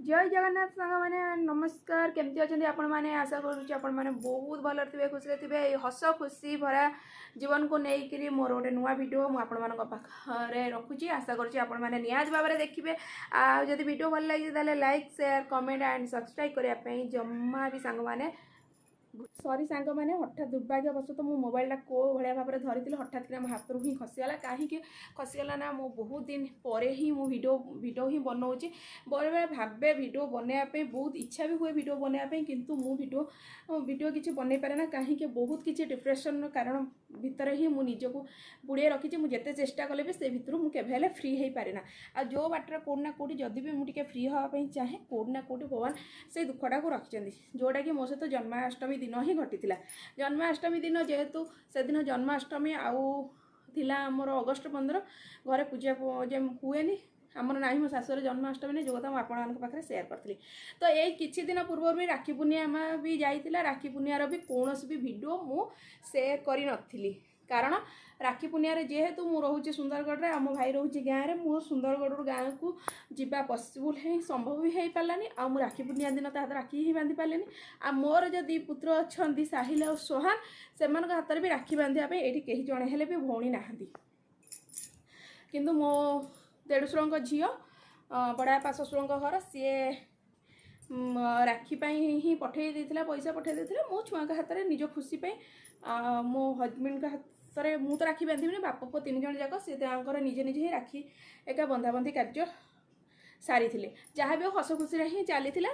जय जगन्नाथ सांग मैंने नमस्कार केमती अच्छा आपण मैंने आशा करुँचे बहुत भल थे खुशी थे हस खुशी भरा जीवन को लेकर मोर गोटे नुआ भिड मुझे रखुची आशा करुँचे निहाती भाव में देखिए आदि भिड भल लगे like share comment and subscribe करने जमा भी सांग मैंने सॉरी सांग मैंने हठात दुर्भाग्यवश तो मो मोबाइलटा को भाया भाव में धरी हठात कि हाथ रू ही खसीगला कहीं खसीगला ना मो बहुत दिन पर ही मु भिडियो ही बनाऊँगी बेले बेले भावे भिडियो बनवाई बहुत इच्छा भी हुए भिडियो बनवाई किंतु मु भिडियो किसी बनई पारे ना कहीं बहुत किसी डिप्रेशन कारण भितर ही मु निजको बुड़े रखी मुझे चेष्टा कले भी से भितर मुझे केवे फ्री हो पारे ना आ जो बाटर कौटना कौटी जदि भी मुझे फ्री हाँपाई चाहे कौटना कौटी भगवान से दुखटा को रखिंट जोटा कि मो सहित जन्माष्टमी दिन ही घटी जन्माष्टमी दिन जेहेतु से दिन जन्माष्टमी आउ थिला मोर अगस्ट 15 घरे पूजा हुए आमर ना मो शाशुर जन्माष्टमी ने जो कथा मुझे पाखे सेयार करी तो यही किसी दिन पूर्व भी राखी पूर्णिमा भी जाइला राखी पूर्णिमार भी कौन भी भिडियो मु सेयार करी नथिली कारण राखी पूर्णिमा जेहेतु मु रोचे सुंदरगढ़ में आम भाई रोचे गाँव में मो सुंदरगढ़ गाँव को जीवा पॉसिबल है संभव भी हो पारानी आ मु राखी पूर्णिमा दिन ता राखी ही बांधि पारे आ मोर जो दी पुत्र अच्छा साहिल और सोहान से हाथ में भी राखी बांधापी ये कहीं जड़े हेले भी भौणी नहांती किंतु मो देढ़शुर झी बड़ापा ससुर घर सी राखी ही पठे देता पैसा पठे देते मो छुआ हाथ में निज खुशी मो हजबैंड हाथ में मु तो राखी बांधि बाप पुओ 3 जन जाक सी निजे निजे ही राखी एका बंधाबंधी कार्य सारी जहाँ भी हस खुशी ही चली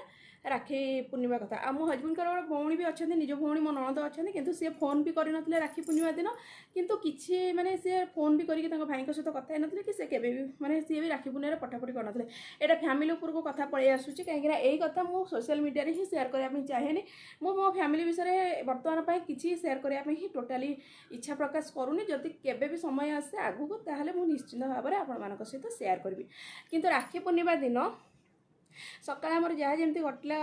राखी पूर्णिमा कथा आ मो हजबैंड गोटे भौणी भी अच्छा निज भौणी मो नणद अच्छा किंतु सी फोन भी करनथिले राखी पूर्णिमा दिन किंतु किसी माने सी फोन भी करके भाई सहित कथा नथिले कि से केबे भी माने सी भी राखी पूर्णिमा पठापठी करनथिले एटा फैमिली ऊपर को कथा पळै आसुची कहीं यही कथा मो सोशल मीडिया रे ही शेयर करबा चाहेनी मो फैमिली विषय वर्तमान पाई किसी शेयर करबा ही टोटाली इच्छा प्रकाश करूनी जदि केबे भी समय आसे आगु को ताहले मो निश्चित भाव में आपण मानक सहित शेयर करबी किंतु राखी पूर्णिमा दिन सकाळ आमर जहाँ जमी घटला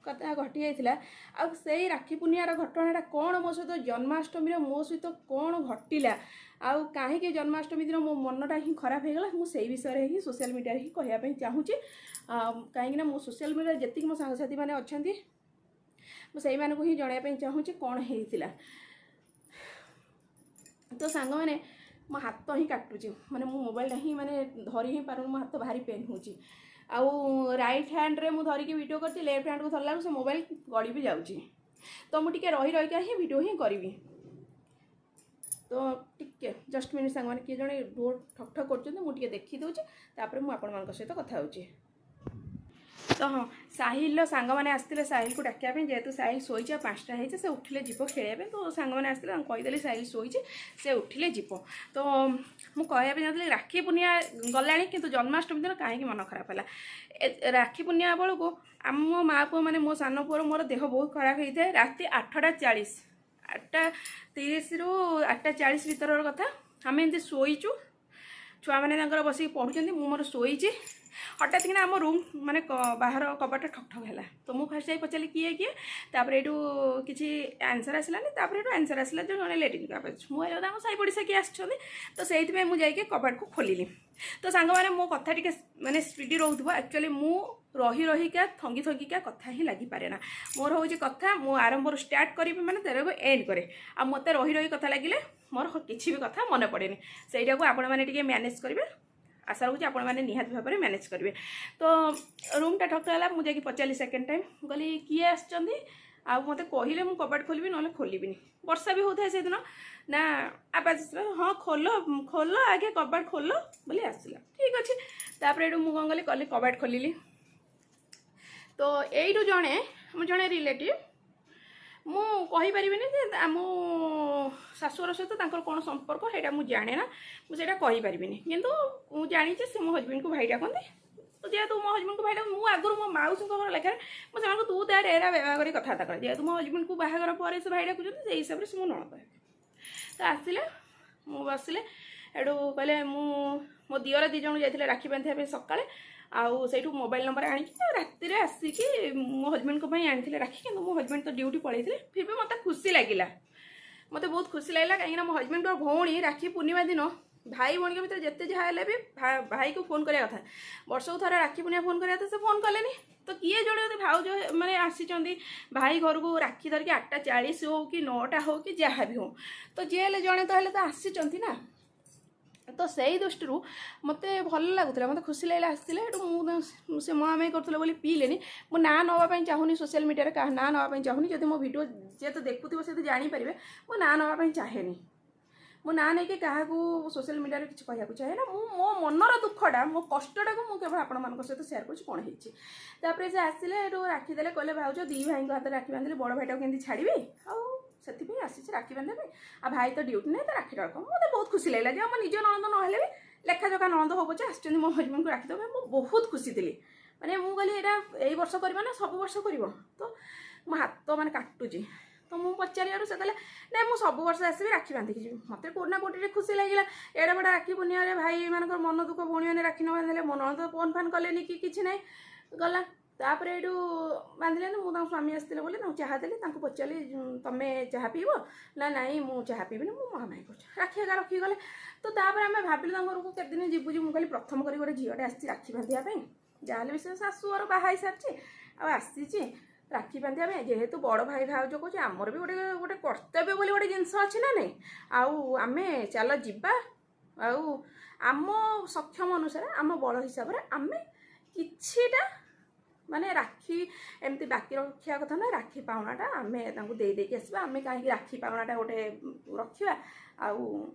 कथा घटी जाइला आ से राखी पूर्णिमार घटनाटा कौन मो सहित जन्माष्टमी मो सहित कौन घटिला आउ कहीं जन्माष्टमी दिन मो मनटा ही खराब हो गला मुझे विषय ही सोशल मीडिया ही कहवाई चाहूँगी कहीं मो सोशल मीडिया जी मो सांगसाथी मैंने अच्छा मुझे ही जनवाई चाहूँगी कौन होता तो सांग मैंने मो हाथ ही काटुची माने मो मोबाइल ही माने धरी ही पार मो हाथ भारी पेन होची आउ राइट हैंड रे मु धरिकी वीडियो करती लेफ्ट हैंड को धरला से मोबाइल गड़ी भी जाऊँगी तो मुझे रही रहीका ही वीडियो ही करी तो टिके जस्ट मिनिट सांग मैंने किए जड़े डोर ठक ठक कर देखी दूसरी तापर मुझे सहित कथा होची तो हाँ साहिल सांग मैंने आसते साहिल को डाकिया जेहेतु साहिल शोचे 5टा होती से उठिले जीव खेल तो सांग मैंने आसते कहीदेली साहिल शोचे से उठिले जीव तो मुझे चाहती राखी पूर्णिमा गला कि जन्माष्टमी दिन कहीं मन खराब है राखी पूर्णिमा बेलू को आम मो माँ पुओ मैंने मो सान पुओर मोर देह बहुत खराब होता है राति 8:40 8:30 रू 8:40 भर कथा आम एमती शोचु छुआ मैंने बसिक पढ़ुं मोर शोची हठात कि आम रूम माने बाहर कबाट ठक ठक है तो मुझे फास्ट जाई पचारि किए किए तापर एटू किसी आंसर आसलानी तापर एटू आंसर आसला जो जड़े लेट्रिन कागज मुझे आम साई पड़ोसा किए आसछन तो से मुझे कबाट को खोलिली तो सांग मैंने मो कथा टी माने स्पीडी रोथबो एक्चुअली मु रही रहीका थंगी थंगिका कथा ही लगी पारे ना मोर हूँ कथा मु आरंभ स्टार्ट करी माने तेरे को एंड करे आ मते रही रही कथा लगिले मोर किसी भी कथा मन पड़ेनि सेटा को आपण माने टिके मैनेज करेंगे आशा रखुच्छे आपण मैंने निहाती भाव में मैनेज करेंगे तो रूमटा ठकला मुझे पचारि सेकेंड टाइम कहली किए आसछंदी आ मते कहले मु कबाट खोलबी ना खोलबी वर्षा भी होता है से दिन ना आवाज हाँ खोल खोल आगे कबाट खोल बोली आसला ठीक अच्छे तापर एटू मुझे कौन कली कबाट खोलिली तो यू जड़े रिलेटिव मु कहीपरि आम शाशुर सहित कौन संपर्क है मुझे जाने ना मुझे कहीपरि कितु मुझे जानी से मो हजबैंड को भाई डाकती जेहेतु मो हजबैंड को भाई मुझे आगुरी मो मौसी घर लेखार मुझे तू तार एरा व्यवहार कर कथबार्ता कर जेहेतु मो हजबैंड को बाहागर पर से भाई डाकुन से हिसाब से मो नणद तो आसिले मु बसिले एडू कहले मो दियर 2 जन जाते राखी बांधा सकाଳେ आउ से मोबाइल नंबर आनी राति आसिकी मो हजबैंड को आनी राखी कि मो हजबैंड तो ड्यूटी पड़े फिर भी मत खुशी लगे मत बहुत खुशी लगे कहीं मो हजबैंड भौणी राखी पूर्णिमा दिन भाई भौणी के भितर जिते जहाँ भी भाई को फोन करा कथा वर्ष को थोड़ा राखी पूर्णिमा फोन करा से फोन कले तो किए जोड़े जब भाउज मैंने आसी भाई घर को राखी धरिकी 8:40 हो कि 9टा हो कि जहाँ भी हो तो जी जड़े तो आसी ना तो से दृष्टि मत भल लगुला मत खुशी लगे आसते से मामे करुले पीले मो ना नापी चाहूनी सोशल मीडिया क्या ना नापी चाहूनी जब मो भिड जी तो देखुव से जापर मो ना नापी चाहे मो ना नहीं क्या सोशल मीडिया किसी कहूँ चाहे ना मो मनर दुखटा मो कष्टा को मुझे आपण मान सहित सेयार कर कौन होपर से आसिले राखी देले कहले भाउज दी भाई हाथ राखी बांधिले बड़ भाईटा को छाड़ी से आसी राखी बांधे आ भाई तो ड्यूटी नहीं तो राखी रख मतलब बहुत खुशी लगे जो मो निज नणंद ना लेखा जोखा नणंद हो पचे आस मो हजबैंड को राखी देवे मुझे बहुत खुशी थी मैंने मुझे कहली यहाँ यही वर्ष करवा ना सब वर्ष कर तो मो हाथ मैंने काटुची तो मुझे पचार से कहले ना मुझे सब वर्ष आसबि राखी बांधिकी जी मत कोना कोटी खुशी लगे एडे बड़ा राखी पूर्णिमा भाई मान मन दुख भौणी मैंने राखी न बांधे मो नणंद फोन फान कले कि किसी ना गला तापर ये बांधिले मुझे स्वामी आसते बोले चाह देली पचारि तुम्हें चाह पीब ना नाई मुझे चाह पीबी मुझे महामाई कर राखी एका रखीगले तो तापर आम भाविलु घर को केदिन जीवु जी मुझे प्रथम कर गोटे झीटे आसी राखी बांधापी जहाँ भी से शाशुर बाहर सारी आसी राखी बांधा जेहेतु बड़ भाई भाउज कहे आमर भी गोटे गोटे कर्तव्य बोली गोटे जिनस अच्छी ना नहीं आम चल जा आम सक्षम अनुसार आम बल हिसाब से आम किछिटा माने राखी एमती बाकी रखा कथा ना राखी पावनाटा आम दे आसवा आम कहीं राखी पावनाटा गोटे रखा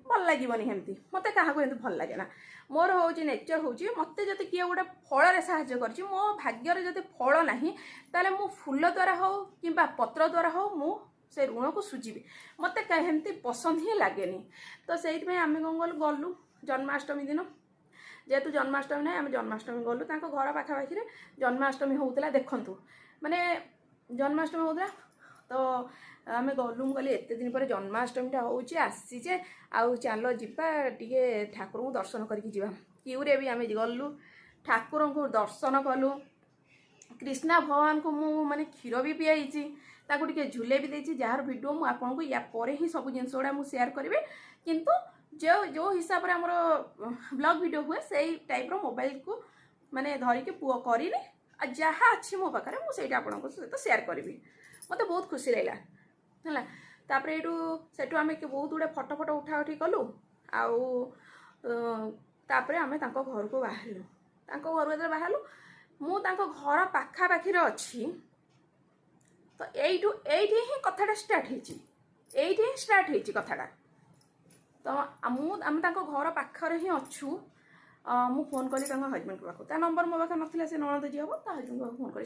भल लगे एमती मत क्या भल लगे ना मोर हूँ नेचर हूँ मत जब किए गोटे फल साहाଯ୍य कर मो भाग्यर जब फल ना ताले मु फूल द्वारा हो कि पत्र द्वारा हो मु से ऋण को सुझी मत एमती पसंद ही लगे तो से आम कौन गलु जन्माष्टमी दिन जेहेतु जन्माष्टमी ना आम जन्माष्टमी गलु घर पाखापाखि जन्माष्टमी होता देखु माने जन्माष्टमी होता तो आम गलु मुझे एत दिन पर जन्माष्टमीटा होची आसीचे आउ चलो जीवा टे ठाकुर को दर्शन करके जीवा क्यूरे भी आम गलु ठाकुर को दर्शन कलु कृष्णा भगवान को मु माने क्षीर भी पियाई ताकू टे झुले भी देती जार वीडियो मुझे आपको या पर ही सब जिन गुड़ा मुझे सेयार करी किंतु जो हिसाब से आमर ब्लॉग वीडियो हुए से टाइप रो मोबाइल को माने धरिकी पुओ करी जहाँ अच्छी मो पाखे मुझे आपको सहित सेयार करी मत बहुत खुशी लगा है तापर ये आम बहुत गुड़े फटो फटो उठा उठी कलु आपर आम घर को बाहर घर जो बाहर मु घर पाखापाखि अच्छी तो ये ही कथाटा स्टार्ट हो कथाटा तो आम घर पाखर ही अच्छू मु फोन कली हजबैंड पाक ता नंबर मो पाखे ना से नणंद जी हम ता हजबैंड को फोन करी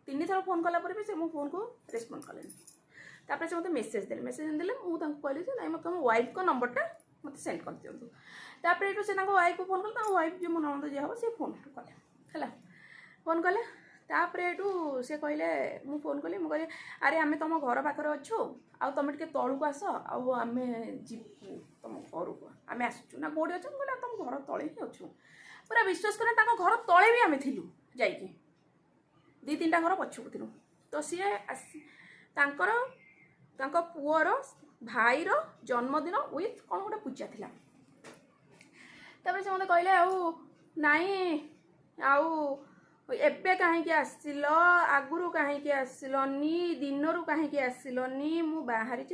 3 थर फोन कला भी से मो फोन को रेस्पॉन्ड कले तापर से मत मेसेज देले मुझे कहली ना मत तुम वाइफ को नंबरटा मत सेंड कर दिखाँ तापर से वाइफ को फोन कल वाइफ जो मो नणंद जी हम से फोन कले है फोन कले तापर से कहले मु फोन कली मुझे अरे आम तुम घर पाखे अच्छु आ तुम टे तलू आस आम जीवु तुम घर को आम आसुचु ना कौटे अच्छे मुझे तुम घर तले ही अच्छु पूरा विश्वास कर घर तले भी आम थिलु जाइए 2-3टा घर पछुक थिलु तो सी पुअर भाईर जन्मदिन विथ कौन गोटे पूजा थिला तापर से मत कहले नाई एबे कहीं आसिल आगुरु कहीं आसिलनी दिनरू कहीं आसिलनी मु बाहरी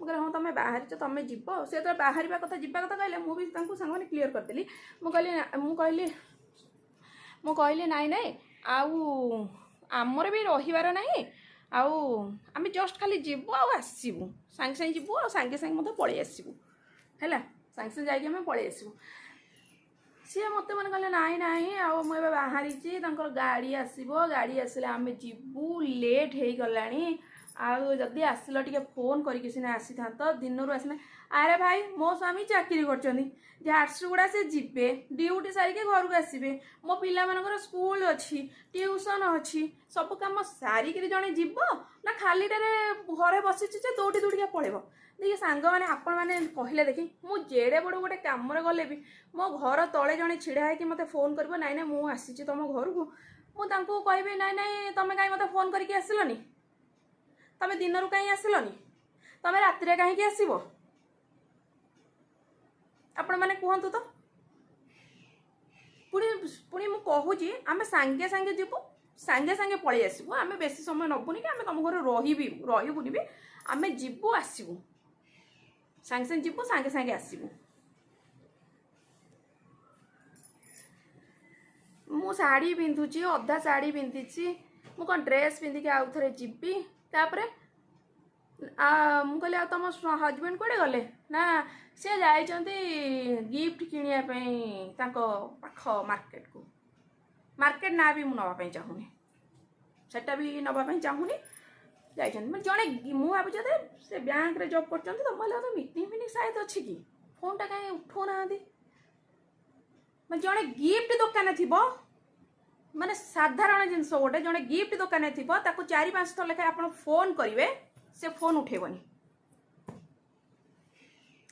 मुझे हाँ तुम बाहरी तुम जीव से तो बाहर कथा जीवा कथा कहले मुझे सांग क्लीयर करदेली मु कहली नाई नाई आमर भी रहीबार नहीं आम जस्ट खाली जीवु आसबू सांगे सांगे जीवु आ सांगे सांगे मत पलि आसबू है सांगे सांगे जाकि आम पलि आसबू सी मत मैंने कहले नाई नाई मुझे बाहरी गाड़ी आसो गाड़ी आसले आम जीवु लेट हो गलानी आदि आसिल टे फोन करके सीना आसी था दिन रू आसना अरे भाई मो स्वामी चाकरी कर झारसुगुड़ा से जीवे ड्यूटी सारिके घर को आसबे मो पिला मानकर स्कूल अच्छी ट्यूशन अच्छी सब कम सारिक जड़े जीव ना खाली घरे बसी दौड़ी दौड़िया पड़ेब देखिए सांग मैंने आपण मैंने कहले देखी मु जेड़े बड़ गोटे कम गले भी मो घर तले जड़े छिड़ा है मत फोन कर नाई ना मुझे आसी तुम घर को मुझे कहबी नाई नाई तुम कहीं मत फोन करके आसिलनी तुम दिन रू कहीं आसिलनी तुम राति कहीं आसब आपण मैंने कहतु तो पुणी पुणी मु कहूँ आम सांगे सांगे जीवु ସାଙ୍ଗେ ସାଙ୍ଗେ ପଳେଇ ଆସିବୁ। ଆମେ ବେଶୀ ସମୟ ନେବୁନି କି ଆମେ ତମ ଘରେ ରହିବୁନି ବି। ଆମେ ଯିବୁ ଆସିବୁ, ସାଙ୍ଗେ ସାଙ୍ଗେ ଯିବୁ ସାଙ୍ଗେ ସାଙ୍ଗେ ଆସିବୁ। ମୁଁ ଶାଢ଼ୀ ପିନ୍ଧୁଛି, ଅଧା ଶାଢ଼ୀ ପିନ୍ଧିଛି। ମୁଁ କ'ଣ ଡ୍ରେସ୍ ପିନ୍ଧିକି ଆଉ ଥରେ ଯିବି? ତାପରେ ମୁଁ କହିଲି ଆଉ ତମ ହଜବେଣ୍ଡ କୁଆଡ଼େ ଗଲେ? ନା ସେ ଯାଇଛନ୍ତି ଗିଫ୍ଟ କିଣିବା ପାଇଁ ତାଙ୍କ ପାଖ ମାର୍କେଟକୁ। ମାର୍କେଟ ନାଁ ବି ମୁଁ ନେବା ପାଇଁ ଚାହୁଁନି, ସେଟା ବି ନେବା ପାଇଁ ଚାହୁଁନି। ଯାଇଛନ୍ତି ମାନେ ଜଣେ, ମୁଁ ଭାବୁଛି ସେ ବ୍ୟାଙ୍କରେ ଜବ୍ କରୁଛନ୍ତି ତ। ମୁଁ କହିଲି ମିଟିଂ ଫିଟିଂ ସାୟଦ ଅଛି କି, ଫୋନ୍ଟା କାହିଁ ଉଠାଉନାହାନ୍ତି। ମାନେ ଜଣେ ଗିଫ୍ଟ ଦୋକାନରେ ଥିବ, ମାନେ ସାଧାରଣ ଜିନିଷ ଗୋଟେ, ଜଣେ ଗିଫ୍ଟ ଦୋକାନରେ ଥିବ, ତାକୁ 4-5 ଥର ଲେଖାଏଁ ଆପଣ ଫୋନ୍ କରିବେ, ସେ ଫୋନ୍ ଉଠେଇବନି।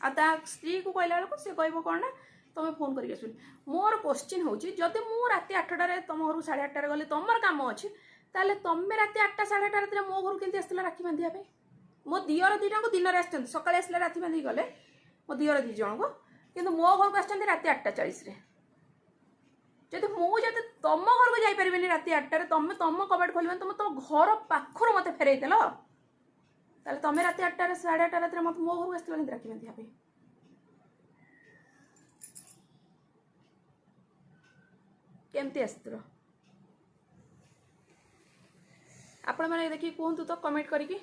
ଆଉ ତା ସ୍ତ୍ରୀକୁ କହିଲା ବେଳକୁ ସେ କହିବ କ'ଣ ନା ତମେ ଫୋନ୍ କରିକି ଆସିବନି। ମୋର କ୍ୱେଶ୍ଚିନ୍ ହେଉଛି, ଯଦି ମୁଁ ରାତି 8ଟାରେ ତମ ଘରକୁ 8:30ରେ ଗଲି, ତମର କାମ ଅଛି, ତାହେଲେ ତମେ ରାତି 8ଟା 8:30 ରାତିରେ ମୋ ଘରକୁ କେମିତି ଆସିଥିଲ ରାକ୍ଷୀ ବାନ୍ଧିବା ପାଇଁ? ମୋ ଦିଅର 2ଜଣଙ୍କୁ ଦିନରେ ଆସିଛନ୍ତି, ସକାଳେ ଆସିଲେ ରାତି ବାନ୍ଧିକି ଗଲେ ମୋ ଦିଅର 2 ଜଣଙ୍କୁ, କିନ୍ତୁ ମୋ ଘରକୁ ଆସିଛନ୍ତି ରାତି 8:40ରେ। ଯଦି ତମ ଘରକୁ ଯାଇପାରିବିନି ରାତି 8ଟାରେ, ତମେ ତମ କବାଟ ଖୋଲିବନି, ତମେ ତମ ଘର ପାଖରୁ ମୋତେ ଫେରେଇଦେଲ, ତାହେଲେ ତମେ ରାତି 8ଟାରେ 8:30 ରାତିରେ ମୋତେ ମୋ ଘରକୁ ଆସିଥିଲ କେମିତି ରାକ୍ଷୀ ବାନ୍ଧିବା ପାଇଁ? କେମିତି ଆସିଥିଲ? ଆପଣମାନେ ଦେଖିକି କୁହନ୍ତୁ ତ କମେଣ୍ଟ କରିକି।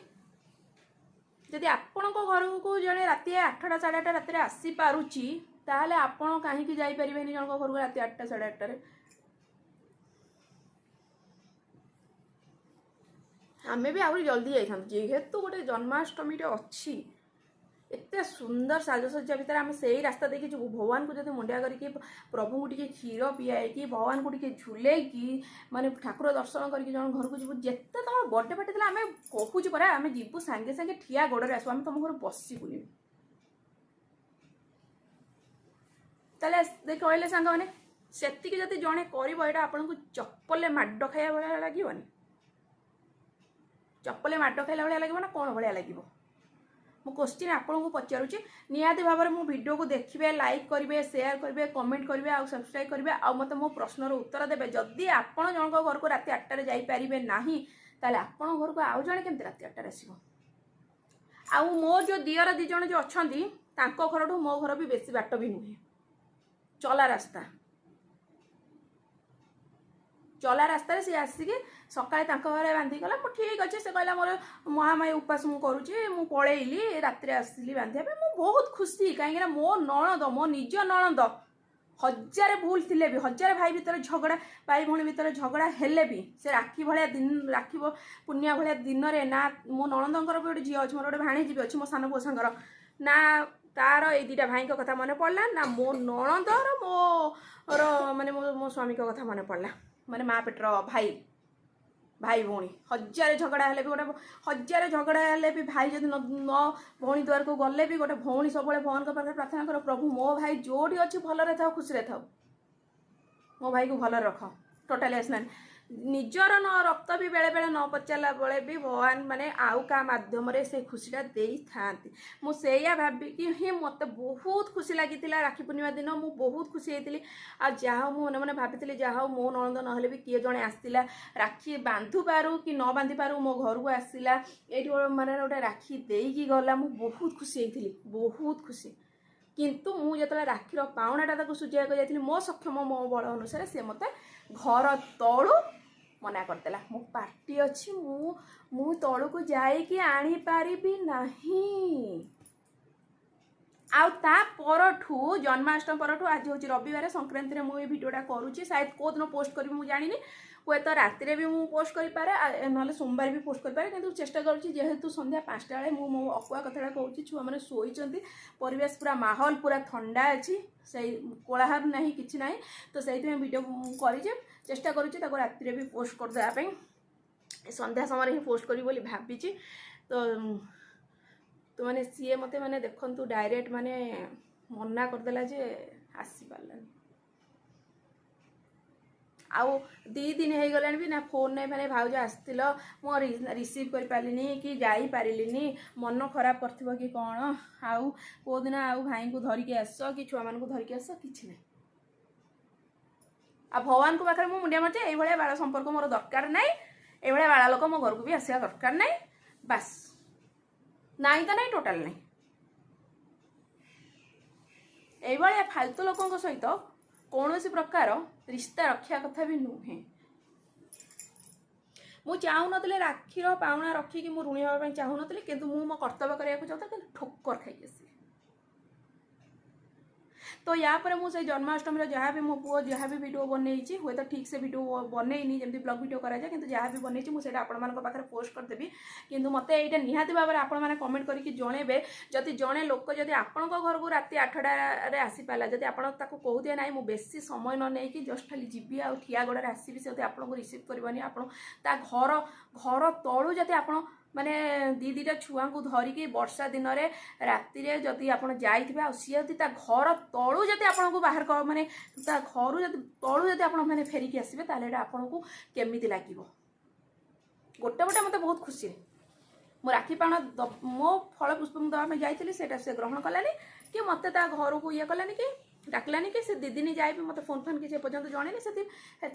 ଯଦି ଆପଣଙ୍କ ଘରକୁ ଜଣେ ରାତି 8ଟା 8:30 ରାତିରେ ଆସିପାରୁଛି, ତାହେଲେ ଆପଣ କାହିଁକି ଯାଇପାରିବେନି ଜଣଙ୍କ ଘରକୁ ରାତି 8ଟା 8:30ରେ? ଆମେ ବି ଆହୁରି ଜଲ୍ଦି ଯାଇଥାନ୍ତୁ, ଯେହେତୁ ଗୋଟେ ଜନ୍ମାଷ୍ଟମୀଟେ ଅଛି। ଏତେ ସୁନ୍ଦର ସାଜସଜ୍ଜା ଭିତରେ ଆମେ ସେଇ ରାସ୍ତା ଦେଇକି ଯିବୁ। ଭଗବାନଙ୍କୁ ଯଦି ମୁଣ୍ଡିଆ କରିକି ପ୍ରଭୁଙ୍କୁ ଟିକେ କ୍ଷୀର ପିଆଇକି, ଭଗବାନଙ୍କୁ ଟିକେ ଝୁଲେଇକି, ମାନେ ଠାକୁର ଦର୍ଶନ କରିକି ଜଣ ଘରକୁ ଯିବୁ। ଯେତେ ତମର ବର୍ଥଡେ ପାର୍ଟି ଥିଲା, ଆମେ କହୁଛୁ ପରା, ଆମେ ଯିବୁ ସାଙ୍ଗେ ସାଙ୍ଗେ ଠିଆ ଗୋଡ଼ରେ ଆସିବୁ, ଆମେ ତମ ଘରୁ ବସିବୁନି। ତାହେଲେ କହିଲେ ସାଙ୍ଗମାନେ, ସେତିକି ଯଦି ଜଣେ କରିବ, ଏଇଟା ଆପଣଙ୍କୁ ଚପଲରେ ମାଡ଼ ଖାଇବା ଭଳିଆ ଲାଗିବନି? ଚପଲରେ ମାଡ଼ ଖାଇଲା ଭଳିଆ ଲାଗିବ ନା କ'ଣ ଭଳିଆ ଲାଗିବ? ମୁଁ କ୍ୱେଶ୍ଚିନ୍ ଆପଣଙ୍କୁ ପଚାରୁଛି। ନିହାତି ଭାବରେ ମୋ ଭିଡ଼ିଓକୁ ଦେଖିବେ, ଲାଇକ୍ କରିବେ, ସେୟାର କରିବେ, କମେଣ୍ଟ କରିବେ, ଆଉ ସବସ୍କ୍ରାଇବ୍ କରିବେ, ଆଉ ମୋତେ ମୋ ପ୍ରଶ୍ନର ଉତ୍ତର ଦେବେ। ଯଦି ଆପଣ ଜଣଙ୍କ ଘରକୁ ରାତି 8ଟାରେ ଯାଇପାରିବେ ନାହିଁ, ତାହେଲେ ଆପଣଙ୍କ ଘରକୁ ଆଉ ଜଣେ କେମିତି ରାତି 8ଟାରେ ଆସିବ? ଆଉ ମୋ ଯେଉଁ ଦିଅର 2 ଜଣ ଯେଉଁ ଅଛନ୍ତି, ତାଙ୍କ ଘରଠୁ ମୋ ଘର ବି ବେଶୀ ବାଟ ବି ନୁହେଁ, ଚଲା ରାସ୍ତାରେ ସେ ଆସିକି ସକାଳେ ତାଙ୍କ ଘରେ ବାନ୍ଧିକି ଗଲା। ମୁଁ ଠିକ୍ ଅଛି, ସେ କହିଲା ମୋର ମହାମାୟୀ ଉପାସ ମୁଁ କରୁଛି, ମୁଁ ପଳେଇଲି, ରାତିରେ ଆସିଲି ବାନ୍ଧିବା ପାଇଁ। ମୁଁ ବହୁତ ଖୁସି, କାହିଁକିନା ମୋ ନଣନ୍ଦ, ମୋ ନିଜ ନଣନ୍ଦ, 1000 ଭୁଲ ଥିଲେ ବି, 1000 ଭାଇ ଭିତରେ ଝଗଡ଼ା, ଭାଇ ଭଉଣୀ ଭିତରେ ଝଗଡ଼ା ହେଲେ ବି, ସେ ରାକ୍ଷୀ ପୂର୍ଣ୍ଣିମା ଭଳିଆ ଦିନରେ, ନା ମୋ ନଣନ୍ଦଙ୍କର ବି ଗୋଟେ ଝିଅ ଅଛି, ମୋର ଗୋଟେ ଭାଣିଜୀ ବି ଅଛି, ମୋ ସାନ ପୁଅ ସାଙ୍ଗର, ନା ତାର ଏଇ 2ଟା ଭାଇଙ୍କ କଥା ମନେ ପଡ଼ିଲା, ନା ମୋ ନଣନ୍ଦର ମୋର ମାନେ ମୋ ସ୍ୱାମୀଙ୍କ କଥା ମନେ ପଡ଼ିଲା। ମାନେ ମା ପେଟର ଭାଇ ଭଉଣୀ 1000 ଝଗଡ଼ା ହେଲେ ବି, 1000 ଝଗଡ଼ା ହେଲେ ବି, ଭାଇ ଯଦି ନ ଭଉଣୀ ଦୁଆରକୁ ଗଲେ ବି, ଗୋଟେ ଭଉଣୀ ସବୁବେଳେ ଭଗବାନଙ୍କ ପାଖରେ ପ୍ରାର୍ଥନା କର, ପ୍ରଭୁ ମୋ ଭାଇ ଯୋଉଠି ଅଛି ଭଲରେ ଥାଉ, ଖୁସିରେ ଥାଉ, ମୋ ଭାଇକୁ ଭଲରେ ରଖ। ଟୋଟାଲି ଆସିନାହାନ୍ତି। ନିଜର ରକ୍ତ ବି ବେଳେବେଳେ ନ ପଚାରିଲା ବେଳେ ବି ଭଗବାନ ମାନେ ଆଉ କାହା ମାଧ୍ୟମରେ ସେ ଖୁସିଟା ଦେଇଥାନ୍ତି। ମୁଁ ସେଇଆ ଭାବିକି ହିଁ ମୋତେ ବହୁତ ଖୁସି ଲାଗିଥିଲା। ରାକ୍ଷୀ ପୂର୍ଣ୍ଣିମା ଦିନ ମୁଁ ବହୁତ ଖୁସି ହେଇଥିଲି। ଆଉ ଯାହା ହଉ ମୁଁ ମନେ ମନେ ଭାବିଥିଲି, ଯାହା ହଉ ମୋ ନଣନ୍ଦ ନହେଲେ ବି କିଏ ଜଣେ ଆସିଥିଲା, ରାକ୍ଷୀ ବାନ୍ଧୁ ପାରୁ କି ନ ବାନ୍ଧି ପାରୁ ମୋ ଘରକୁ ଆସିଲା, ଏଇଠି ମାନେ ଗୋଟେ ରାକ୍ଷୀ ଦେଇକି ଗଲା। ମୁଁ ବହୁତ ଖୁସି ହେଇଥିଲି, ବହୁତ ଖୁସି। କିନ୍ତୁ ମୁଁ ଯେତେବେଳେ ରାକ୍ଷୀର ପାଉଣାଟା ତାକୁ ସୁଝିବାକୁ ଯାଇଥିଲି, ମୋ ସକ୍ଷମ ମୋ ବଳ ଅନୁସାରେ ସେ ମୋତେ ଘର ତଳୁ ମନା କରିଦେଲା। ମୋ ପାର୍ଟି ଅଛି, ମୁଁ ତଳକୁ ଯାଇକି ଆଣିପାରିବି ନାହିଁ। ଆଉ ତା ପରଠୁ, ଜନ୍ମାଷ୍ଟମୀ ପରଠୁ, ଆଜି ହେଉଛି ରବିବାର, ସଂକ୍ରାନ୍ତିରେ ମୁଁ ଏଇ ଭିଡ଼ିଓଟା କରୁଛି। ସାୟଦ କେଉଁଦିନ ପୋଷ୍ଟ କରିବି ମୁଁ ଜାଣିନି, ହୁଏତ ରାତିରେ ବି ମୁଁ ପୋଷ୍ଟ କରିପାରେ, ନହେଲେ ସୋମବାର ବି ପୋଷ୍ଟ କରିପାରେ, କିନ୍ତୁ ଚେଷ୍ଟା କରୁଛି। ଯେହେତୁ ସନ୍ଧ୍ୟା 5ଟା ବେଳେ ମୁଁ ମୋ ଅକୁଆ କଥାଟା କହୁଛି, ଛୁଆମାନେ ଶୋଇଛନ୍ତି, ପରିବେଶ ପୁରା ମାହୋଲ ପୁରା ଥଣ୍ଡା ଅଛି, ସେଇ କୋଳାହଳ ନାହିଁ, କିଛି ନାହିଁ, ତ ସେଇଥିପାଇଁ ଭିଡ଼ିଓ ମୁଁ କରିଛି। ଚେଷ୍ଟା କରୁଛି ତାକୁ ରାତିରେ ବି ପୋଷ୍ଟ କରିଦେବା ପାଇଁ, ସନ୍ଧ୍ୟା ସମୟରେ ହିଁ ପୋଷ୍ଟ କରିବି ବୋଲି ଭାବିଛି। ତ ମାନେ ସିଏ ମୋତେ ମାନେ ଦେଖନ୍ତୁ ଡାଇରେକ୍ଟ ମାନେ ମନା କରିଦେଲା ଯେ ଆସିପାରିଲାନି। ଆଉ 2 ଦିନ ହେଇଗଲାଣି ବି ନା ଫୋନ୍ ନାହିଁ, ମାନେ ଭାଉଜ ଆସିଥିଲ, ମୁଁ ରିସିଭ୍ କରିପାରିଲିନି କି ଯାଇପାରିଲିନି, ମନ ଖରାପ କରିଥିବ କି କ'ଣ, ଆଉ କେଉଁଦିନ ଆଉ ଭାଇଙ୍କୁ ଧରିକି ଆସ କି ଛୁଆମାନଙ୍କୁ ଧରିକି ଆସ, କିଛି ନାହିଁ। आ भगवान को पाखे मुझे मुंडिया मारे ये बाला संपर्क मोर दरकार ना ये बाला लोक मो घर को भी आसा दरकार ना बास नाई तो नाई टोटाल नाई ये फालतू लोकों सहित कौन प्रकार रिश्ता रखा कथा भी नुहे मु चाहू नी राखीर पाउना रखिकी मु ऋणी हाँपाई चाहू नी कि मो कर्तव्य करने चाहता कि ठोकर खाई आसी तो या पर मुझे जन्माष्टमी जहाँ भी मो पु जहाँ भी वीडियो बनई हुए तो ठीक से वीडियो बनईनी जमी ब्लॉग वीडियो कराए कि जहाँ भी बनई मुझे पाखे पोस्ट करदेवी कि मत यहाँ निहाती भाव में आपण कमेंट करके जनइबे जदि जड़े लोक जदि आपण घर को राति 8टार आसीपारा जदि आप कहते ना मुझे बेसी समय न नहीं जस्ट खाली जीवी आ ठिया गोड़े आसबि से आपको रिसीव करनी आप घर घर तलू जदि आप माने दी दीटा छुआ को धरिकी वर्षा दिन में राति जदि आप जाइए सी जदि घर तलू जदि आपको बाहर माने घर जदि तलू जदि आप फेरिकी आसबे ताले आपन को केमी लगे गोटे गोटे मत बहुत खुशी मो राखी पाण मो फल पुष्प दवाई जाइए से ग्रहण कलानी कि मत घर को ये कलानी कि डाकलानी कि से दीदी जाए भी मत फोन फोन किसी पर्यटन जन से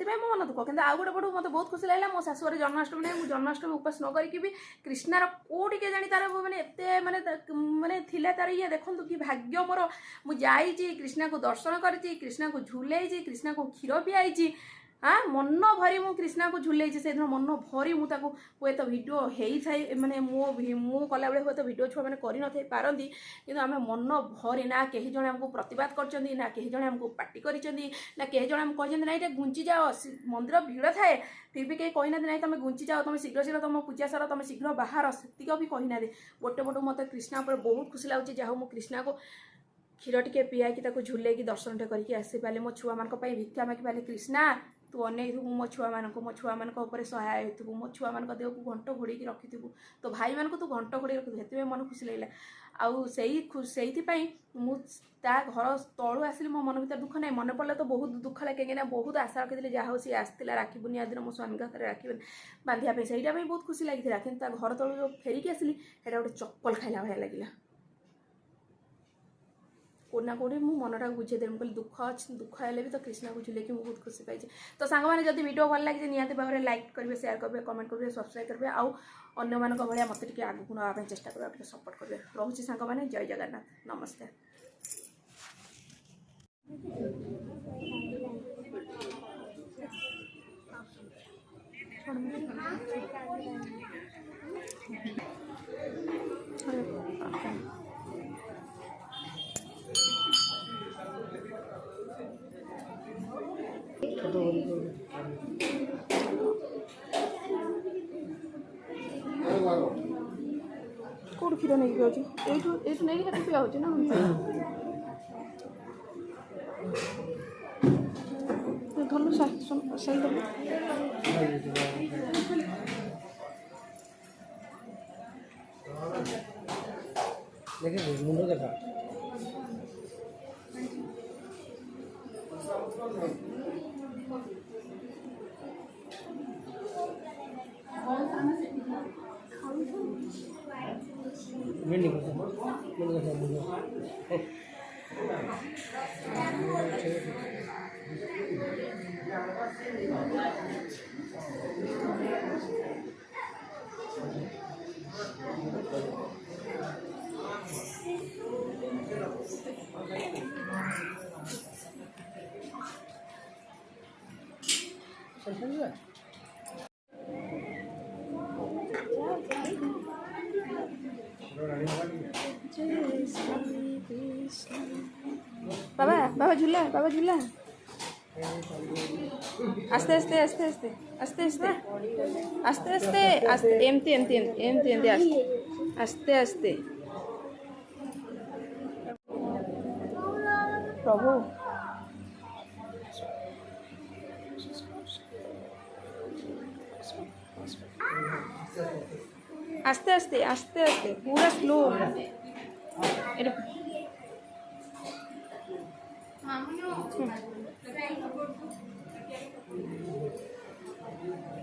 मो मन दुख कि आउ गोटे पटू मत बहुत खुशी लगे मो शाशुर जन्माष्टमी मुझे जन्माष्टमी उपास न करी भी कृष्णार कौटी के जानी तार मैंने एत माने माने थिला तार ये देखूँ कि भाग्य मोर मुझे कृष्णा को दर्शन करी कृष्णा को झुले कृष्णा को क्षीर पियाई हाँ मन भरी मु कृष्णा को झुले से दिन मन भरी मुझे हुए तो भिड हो माने मो कला बेले हुए तो भिड छुआ मैंने कर पारती कि आम मन भरी ना कहीं जड़े आमको प्रतिवाद कर ना कहीं जड़े आमको पार्टी कर ना कहीं जड़े आमको कहते ना ये गुंची जाओ मंदिर भिड़ थाए फिर भी कहीं कहना ना तुम गुंची जाओ तुम शीघ्र शीघ्र तुम पूजा सर तुम शीघ्र बाहर सेतिक भी कहना गोटे पटू मत कृष्णा पर बहुत खुशी लगे जहाँ मु कृष्णा को क्षीर टे पियाकि झुले दर्शन टे करके आसी पारे मो छुआ मान भिक्षा मागी पारे कृष्णा तू अनेकू मो छुआ मान सहाय हो मो छुआ मान देह को घंट घोड़ी रखिथु तो भाई मान तू घंट घोड़ी रखिथु से मन खुशी लगे मुझा घर तलू आसिली मो मन भर दुख ना मन पड़े तो बहुत दुख लगे कहीं बहुत आशा रखी जहाँ हो सी आसला राखी बुनिया दिन मो स्वामी हाथ में राखी बांधिया से बहुत खुशी लगी कि घर तलू जो फेरिकी आसिली से गोटे चप्पल खाइला भाया लगे कोना कोड़ी मु मनटा बुझेदेवी मुझे दुख है भी तो कृष्णा को झुले बहुत खुशी पाई तो सांग मैंने जब वीडियो भल लगे निहाती भाव में लाइक करेंगे शेयर करेंगे कमेंट करेंगे सब्सक्राइब करेंगे आउ अन्य मान भाया मत आगू नापी चेष्टा करेंगे सपोर्ट करेंगे रोचे सांग मैंने जय जगन्नाथ नमस्कार। कौट क्षीर नहीं पियाऊँ ये नहीं पियाऊँ ना धरलु सही देखिए मुंडो देखा नहीं बाबा बाबा झूला आस्ते आस्ते आस्ते आस्ते आस्ते आस्ते आस्ते आस्ते आस्ते एमती एमती एमती एमती आस्ते आस्ते प्रभु आस्ते आस्ते आस्ते आस्ते पूरा स्लो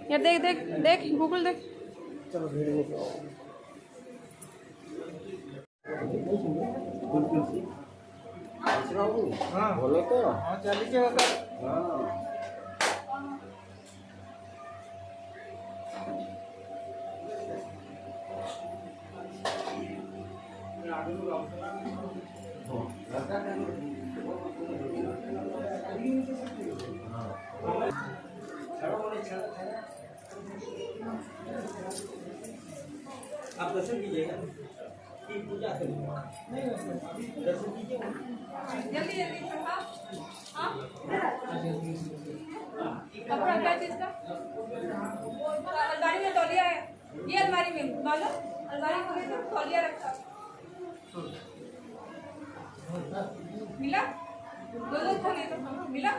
यार देख देख देख गूगल देख चलो हाँ बोलो तो हाँ चलिए दर्शन कीजिएगा कि पूजा करिए दर्शन कीजिए जल्दी जल्दी हाँ हाँ कपड़ा क्या चीज का अलमारी में तौलिया है ये अलमारी में डालो अलमारी खोले तो तौलिया रखा मिला दो खोले तो मिला